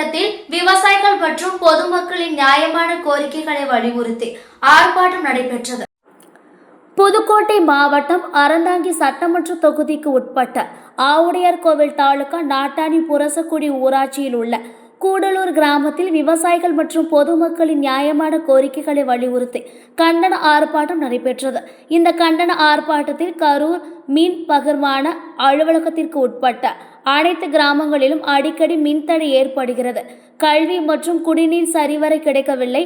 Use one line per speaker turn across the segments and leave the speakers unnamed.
கூட்டத்தில் விவசாயிகள் மற்றும் பொதுமக்களின் நியாயமான கோரிக்கைகளை வலியுறுத்தி ஆர்ப்பாட்டம் நடைபெற்றது. புதுக்கோட்டை மாவட்டம் அறந்தாங்கி சட்டமன்ற தொகுதிக்கு உட்பட்ட ஆவுடையார்கோவில் தாலுகா நாட்டாணி புரசக்குடி ஊராட்சியில் உள்ள கூடலூர் கிராமத்தில் விவசாயிகள் மற்றும் பொதுமக்களின் நியாயமான கோரிக்கைகளை வலியுறுத்தி கண்டன ஆர்ப்பாட்டம் நடைபெற்றது. இந்த கண்டன ஆர்ப்பாட்டத்தில் கரூர் மீன் பகிர்மான அலுவலகத்திற்கு உட்பட்ட அனைத்து கிராமங்களிலும் அடிக்கடி மின்தடை ஏற்படுகிறது. கல்வி மற்றும் குடிநீர் சரிவர கிடைக்கவில்லை.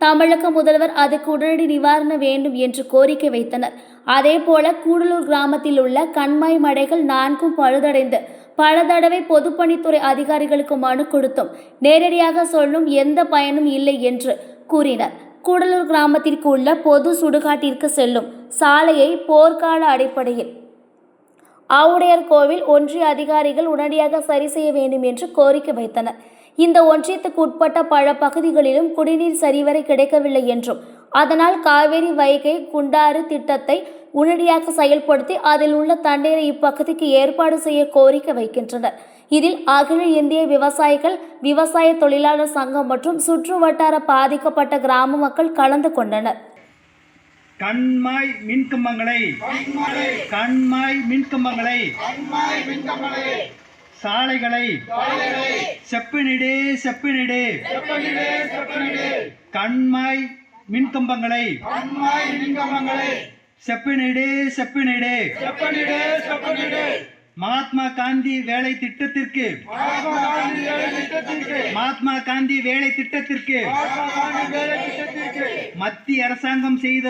தமிழக முதல்வர் அதுக்கு உடனடி நிவாரணம் வேண்டும் என்று கோரிக்கை வைத்தனர். அதேபோல கூடலூர் கிராமத்தில் உள்ள கண்மாய் மடைகள் 4ம் பழுதடைந்து பல தடவை பொதுப்பணித்துறை அதிகாரிகளுக்கு மனு கொடுத்தும் நேரடியாக சொல்லும் எந்த பயனும் இல்லை என்று கூறினர். கூடலூர் கிராமத்திற்கு உள்ள பொது சுடுகாட்டிற்கு செல்லும் சாலையை போர்க்கால அடிப்படையில் ஆவுடையார்கோவில் ஒன்றிய அதிகாரிகள் உடனடியாக சரி செய்ய வேண்டும் என்று கோரிக்கை வைத்தனர். இந்த ஒன்றியத்துக்கு உட்பட்ட பல பகுதிகளிலும் குடிநீர் சரிவர கிடைக்கவில்லை என்றும் அதனால் காவேரி வைகை குண்டாறு திட்டத்தை உடனடியாக செயல்படுத்தி அதில் உள்ள தண்ணீரை இப்பகுதிக்கு ஏற்பாடு செய்ய கோரிக்கை வைக்கின்றனர். இதில் அகில இந்திய விவசாயிகள் விவசாய தொழிலாளர் சங்கம் மற்றும் சுற்று வட்டார பாதிக்கப்பட்ட கிராம மக்கள் கலந்து கொண்டனர்.
கண்மாய் மின்கம்பங்களை சாலைகளை செப்பனிடு கண்மாய் மின்கம்பங்களை செப்பனிடு மகாத்மா காந்தி வேலை திட்டத்திற்கு மத்திய அரசாங்கம் செய்த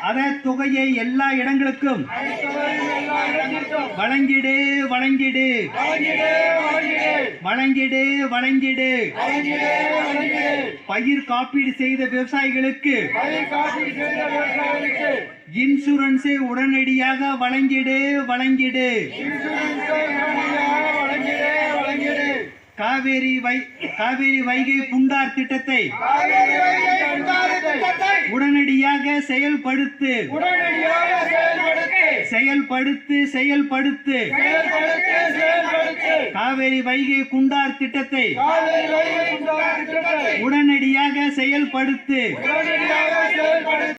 அதன் தொகையை எல்லா இடங்களுக்கும் வழங்கிடு. பயிர் காப்பீடு செய்த விவசாயிகளுக்கு இன்சூரன்ஸை உடனடியாக வழங்கிடு. காவேரி வைகை குண்டார் திட்டத்தை உடனடியாக செயல்படுத்து. காவேரி வைகை குண்டார் திட்டத்தை உடனடியாக செயல்படுத்து.